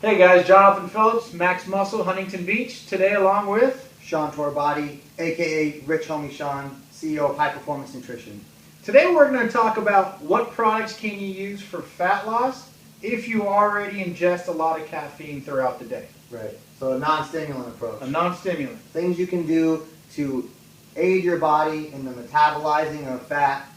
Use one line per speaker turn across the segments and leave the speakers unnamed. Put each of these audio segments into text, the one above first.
Hey guys, Jonathan Phillips, Max Muscle, Huntington Beach. Today along with
Sean Torbati, aka Rich Homie Sean, CEO of High Performance Nutrition.
Today we're going to talk about what products can you use for fat loss if you already ingest a lot of caffeine throughout the day.
Right. So a non-stimulant approach.
A non-stimulant.
Things you can do to aid your body in the metabolizing of fat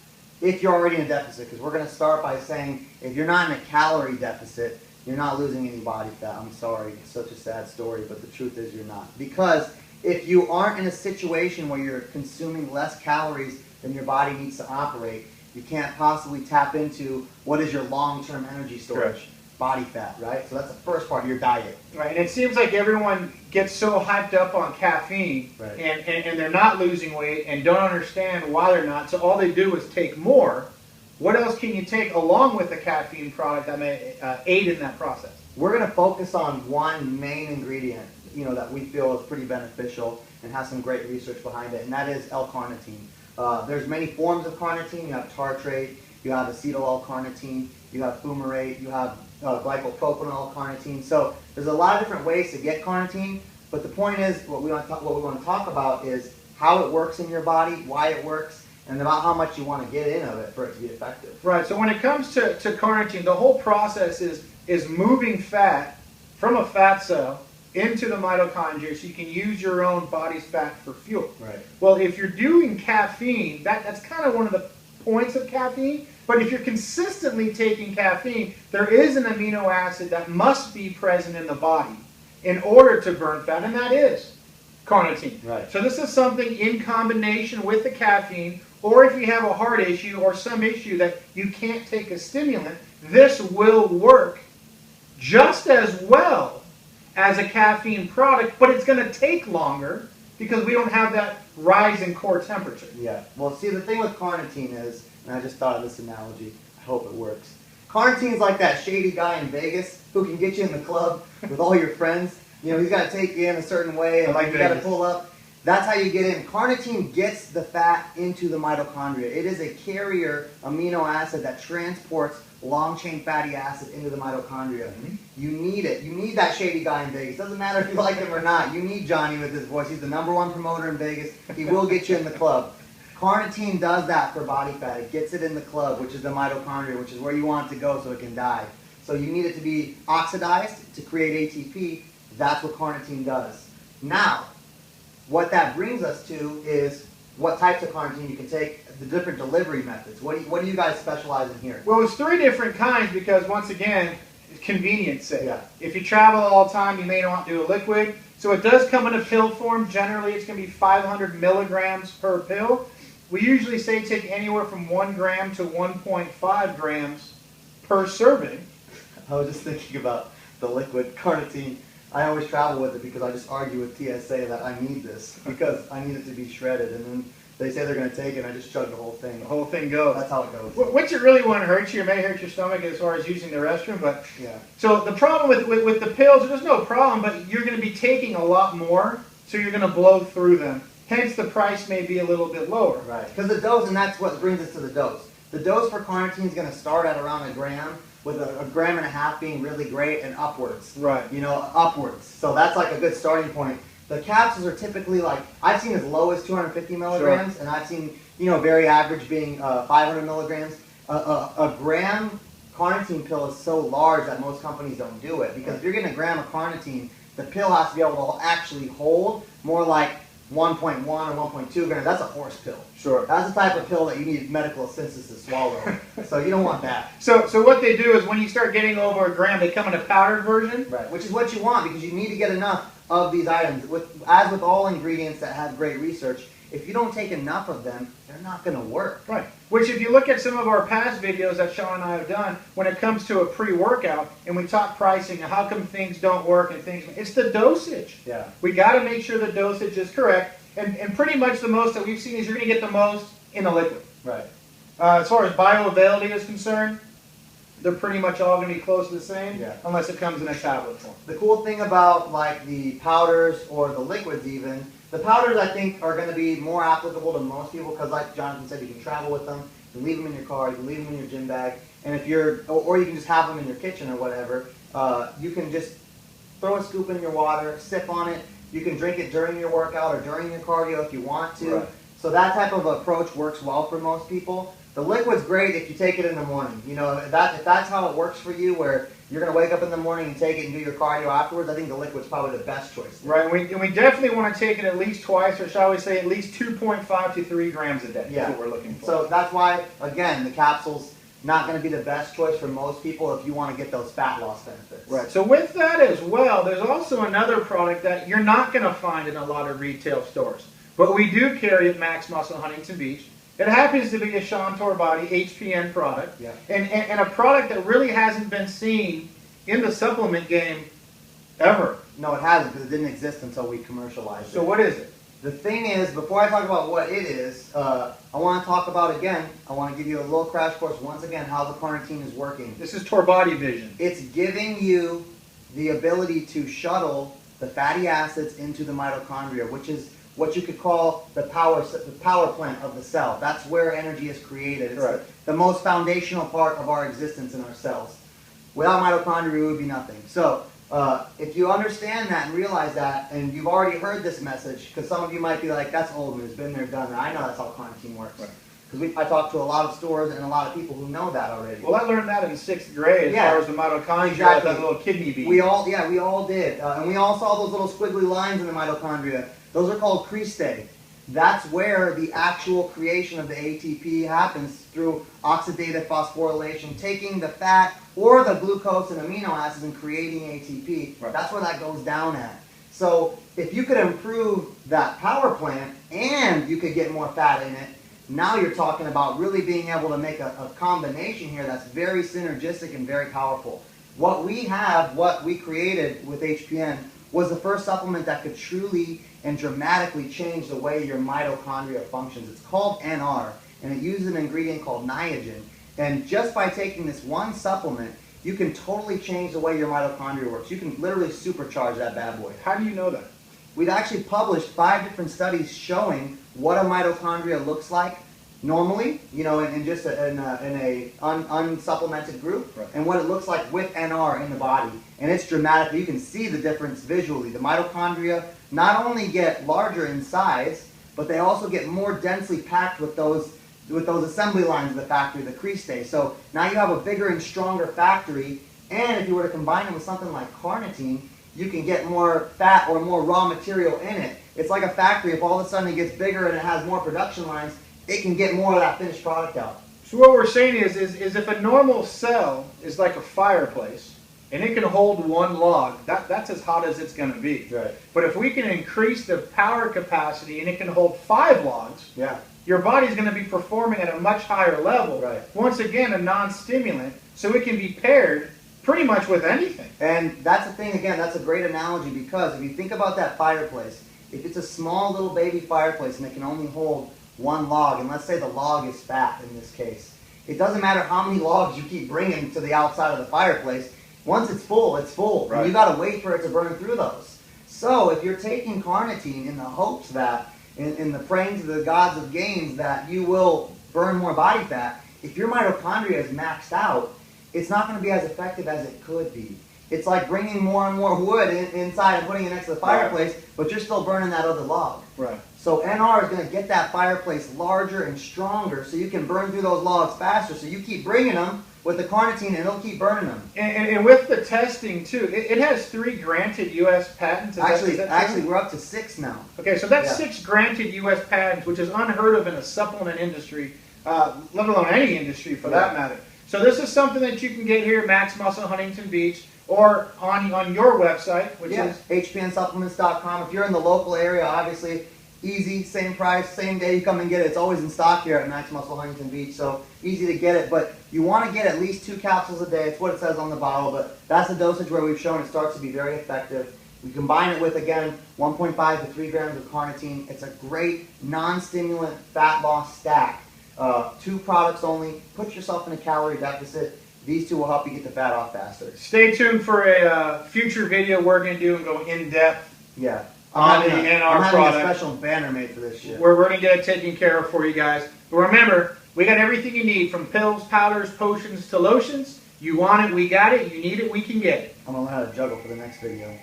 if you're already in a deficit. Because we're going to start by saying if you're not in a calorie deficit, you're not losing any body fat. I'm sorry, it's such a sad story, but the truth is you're not. Because if you aren't in a situation where you're consuming less calories than your body needs to operate, you can't possibly tap into what is your long-term energy storage.
Correct.
Body fat, right? So that's the first part of your diet.
Right, and it seems like everyone gets so hyped up on caffeine,
Right.
and they're not losing weight and don't understand why they're not, so all they do is take more. What else can you take along with the caffeine product that may aid in that process?
We're going to focus on one main ingredient, that we feel is pretty beneficial and has some great research behind it, and that is L-carnitine. There's many forms of carnitine. You have tartrate, you have acetyl L-carnitine, you have fumarate, you have glycopropanol carnitine. So there's a lot of different ways to get carnitine, but the point is what we want to talk about is how it works in your body, why it works, and about how much you want to get in of it for it to be effective.
Right, so when it comes to carnitine, the whole process is moving fat from a fat cell into the mitochondria so you can use your own body's fat for fuel.
Right.
Well, if you're doing caffeine, that's kind of one of the points of caffeine, but if you're consistently taking caffeine, there is an amino acid that must be present in the body in order to burn fat, and that is carnitine.
Right.
So this is something in combination with the caffeine, or if you have a heart issue or some issue that you can't take a stimulant, this will work just as well as a caffeine product, but it's going to take longer because we don't have that rise in core temperature.
Yeah. Well, see, the thing with carnitine is, and I just thought of this analogy, I hope it works. Carnitine is like that shady guy in Vegas who can get you in the club with all your friends. He's got to take you in a certain way, and you got to pull up. That's how you get in. Carnitine gets the fat into the mitochondria. It is a carrier amino acid that transports long-chain fatty acid into the mitochondria. Mm-hmm. You need it. You need that shady guy in Vegas. Doesn't matter if you like him or not. You need Johnny with his voice. He's the #1 promoter in Vegas. He will get you in the club. Carnitine does that for body fat. It gets it in the club, which is the mitochondria, which is where you want it to go so it can die. So you need it to be oxidized to create ATP. That's what carnitine does. Now, what that brings us to is what types of carnitine you can take, the different delivery methods. What do you guys specialize in here?
Well, it's 3 different kinds because, once again, it's convenience sake.
Yeah.
If you travel all the time, you may not do a liquid. So it does come in a pill form. Generally, it's going to be 500 milligrams per pill. We usually say take anywhere from 1 gram to 1.5 grams per serving.
I was just thinking about the liquid carnitine. I always travel with it because I just argue with TSA that I need this because I need it to be shredded, and then they say they're going to take it and I just chug the whole thing.
The whole thing goes.
That's how it goes.
Which it really won't hurt you. It may hurt your stomach as far as using the restroom, but
yeah.
So the problem with the pills, there's no problem, but you're going to be taking a lot more, so you're going to blow through them. Hence, the price may be a little bit lower.
Right. Because the dose, and that's what brings us to the dose. The dose for carnitine is going to start at around 1 gram, with a gram and a half being really great and upwards.
Right.
Upwards. So that's like a good starting point. The capsules are typically I've seen as low as 250 milligrams,
Sure.
and I've seen, very average being 500 milligrams. A gram carnitine pill is so large that most companies don't do it, because if you're getting a gram of carnitine, the pill has to be able to actually hold more like 1.1 or 1.2 grams. That's a horse pill.
Sure.
That's the type of pill that you need medical assistance to swallow. So you don't want that.
So what they do is when you start getting over 1 gram, they come in a powdered version.
Right. Which is what you want, because you need to get enough of these items. As with all ingredients that have great research, if you don't take enough of them, they're not going to work.
Right. Which, if you look at some of our past videos that Sean and I have done, when it comes to a pre-workout, and we talk pricing and how come things don't work and things, it's the dosage.
Yeah.
We got to make sure the dosage is correct, and pretty much the most that we've seen is you're going to get the most in a liquid.
Right.
As far as bioavailability is concerned, they're pretty much all going to be close to the same,
Yeah.
unless it comes in a tablet form.
The cool thing about the powders or the liquids even, the powders I think are going to be more applicable to most people because, like Jonathan said, you can travel with them, you can leave them in your car, you can leave them in your gym bag, and if you're, or you can just have them in your kitchen or whatever. You can just throw a scoop in your water, sip on it. You can drink it during your workout or during your cardio if you want to.
Right.
So that type of approach works well for most people. The liquid's great if you take it in the morning. You know, if that's how it works for you, where you're going to wake up in the morning and take it and do your cardio afterwards, I think the liquid's probably the best choice.
Right, and we definitely want to take it at least twice, or shall we say at least 2.5 to 3 grams a day.
Yeah.
That's what we're looking for.
So that's why, again, the capsule's not going to be the best choice for most people if you want to get those fat loss benefits.
Right. So with that as well, there's also another product that you're not going to find in a lot of retail stores, but we do carry at Max Muscle Huntington Beach. It happens to be a Sean Torbati HPN product,
Yeah.
and a product that really hasn't been seen in the supplement game ever.
No, it hasn't, because it didn't exist until we commercialized it.
So what is it?
The thing is, before I talk about what it is, I want to talk about, again, I want to give you a little crash course once again how the carnitine is working.
This is Torbati Vision.
It's giving you the ability to shuttle the fatty acids into the mitochondria, which is what you could call the power plant of the cell. That's where energy is created. It's the most foundational part of our existence in our cells. Without mitochondria, it would be nothing. So if you understand that and realize that, and you've already heard this message, because some of you might be like, that's old news, been there, done that. I know that's how carnitine works. Because I talk to a lot of stores and a lot of people who know that already.
Well, I learned that in 6th grade as far as the mitochondria,
exactly.
that little kidney bean.
We all did. And we all saw those little squiggly lines in the mitochondria. Those are called cristae. That's where the actual creation of the ATP happens, through oxidative phosphorylation, taking the fat or the glucose and amino acids and creating ATP.
Right.
That's where that goes down at. So if you could improve that power plant and you could get more fat in it, now you're talking about really being able to make a combination here that's very synergistic and very powerful. What we created with HPN was the first supplement that could truly and dramatically change the way your mitochondria functions. It's called NR, and it uses an ingredient called niacin. And just by taking this one supplement, you can totally change the way your mitochondria works. You can literally supercharge that bad boy.
How do you know that?
We've actually published 5 different studies showing what a mitochondria looks like normally, you know, in a unsupplemented group, and what it looks like with NR in the body. And it's dramatic. You can see the difference visually. The mitochondria not only get larger in size, but they also get more densely packed with those assembly lines of the factory, the cristae. So now you have a bigger and stronger factory, and if you were to combine it with something like carnitine, you can get more fat or more raw material in it. It's like a factory. If all of a sudden it gets bigger and it has more production lines, it can get more of that finished product out.
So what we're saying is if a normal cell is like a fireplace, and it can hold one log, that's as hot as it's going to be.
Right.
But if we can increase the power capacity and it can hold 5 logs, your body's going to be performing at a much higher level.
Right.
Once again, a non-stimulant, so it can be paired pretty much with anything.
And that's the thing, again, that's a great analogy, because if you think about that fireplace, if it's a small little baby fireplace and it can only hold 1 log, and let's say the log is fat in this case, it doesn't matter how many logs you keep bringing to the outside of the fireplace. Once it's full, it's full.
Right.
And you got to wait for it to burn through those. So if you're taking carnitine in the hopes that, in the praying to the gods of gains, that you will burn more body fat, if your mitochondria is maxed out, it's not going to be as effective as it could be. It's like bringing more and more wood inside and putting it next to the fireplace, but you're still burning that other log.
Right.
So NR is going to get that fireplace larger and stronger, so you can burn through those logs faster. So you keep bringing them with the carnitine, and it'll keep burning them.
And with the testing too, it has 3 granted U.S. patents.
Actually, we're up to 6 now.
Okay, so that's 6 granted U.S. patents, which is unheard of in a supplement industry, let alone any industry for that matter. So this is something that you can get here at Max Muscle Huntington Beach, or on your website, which is
HPNsupplements.com. If you're in the local area, obviously, easy, same price, same day you come and get it. It's always in stock here at Max Muscle Huntington Beach, so easy to get it. But you want to get at least 2 capsules a day. It's what it says on the bottle, but that's the dosage where we've shown it starts to be very effective. We combine it with, again, 1.5 to 3 grams of carnitine. It's a great non-stimulant fat loss stack. 2 products only. Put yourself in a calorie deficit. These 2 will help you get the fat off faster.
Stay tuned for a future video we're going to do and go in depth. On the NR
I'm having
product.
a special banner made for this shit.
We're going to get it taken care of for you guys. But remember, We got everything you need, from pills, powders, potions to lotions. You want it, we got it. You need it, we can get it.
I'm gonna learn how to juggle for the next video.